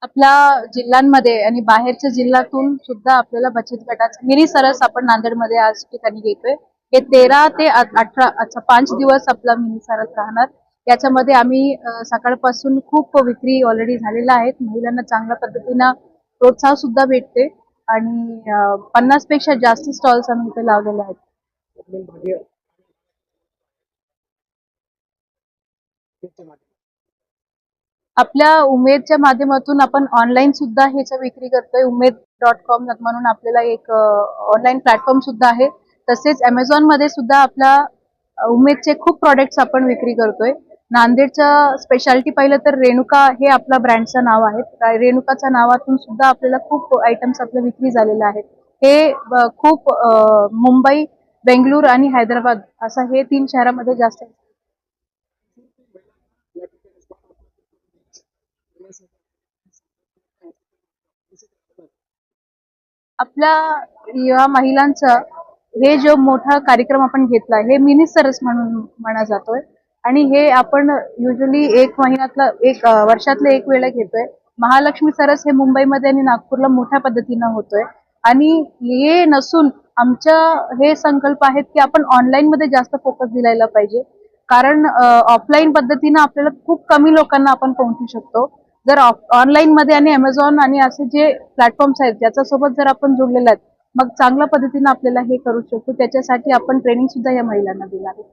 आपल्या जिल्ह्यांमध्ये आणि बाहेरच्या जिल्ह्यातून सुद्धा आपल्याला बचत गटाचे मिनी सरस आपण नांदेडमध्ये आज ठिकाणी घेतोय. हे 13 ते 18 अच्छा 5 दिवस आपला मिनी सरस राहणार. याच्यामध्ये आम्ही सकाळपासून खूप विक्री ऑलरेडी झालेला आहे. महिलांना चांगल्या पद्धतीनं प्रोत्साहन सुद्धा भेटते आणि 50 पेक्षा जास्त स्टॉल्स आम्ही इथे लावलेले आहेत. आपल्या उमेदच्या माध्यमातून आपण ऑनलाईन सुद्धा ह्याची विक्री करतोय. उमेद.com म्हणून आपल्याला एक ऑनलाईन प्लॅटफॉर्म सुद्धा आहे. तसेच Amazon मध्ये सुद्धा आपल्या उमेदचे खूप प्रॉडक्ट्स आपण विक्री करतोय. नांदेडचं स्पेशालिटी पाहिलं तर रेणुका हे आपल्या ब्रँडचं नाव आहे. रेणुकाच्या नावातून सुद्धा आपल्याला खूप आयटम्स आपल्या विक्री झालेले आहेत. हे खूप मुंबई, बेंगळूर आणि हैदराबाद असं हे 3 शहरामध्ये जास्त आपल्या या महिलांचा हे जो मोठा कार्यक्रम आपण घेतला हे मिनी सरस म्हणून म्हणा जातोय आणि हे आपण युजली एक महिन्यातलं एक वर्षातलं एक वेळा घेतोय. महालक्ष्मी सरस हे मुंबईमध्ये आणि नागपूरला मोठ्या पद्धतीनं होतोय आणि हे नसून आमच्या हे संकल्प आहेत की आपण ऑनलाईन मध्ये जास्त फोकस दिलायला पाहिजे. कारण ऑफलाईन पद्धतीनं आपल्याला खूप कमी लोकांना आपण पोहोचू शकतो. जर ऑनलाईन मध्ये आणि Amazon आणि असे जे प्लॅटफॉर्म्स आहेत ज्याच्यासोबत जर आपण जोडलेले आहेत मग चांगल्या पद्धतीने आपल्याला हे करू शकतो. त्याच्यासाठी आपण ट्रेनिंग सुद्धा या महिलांना दिलं आहे.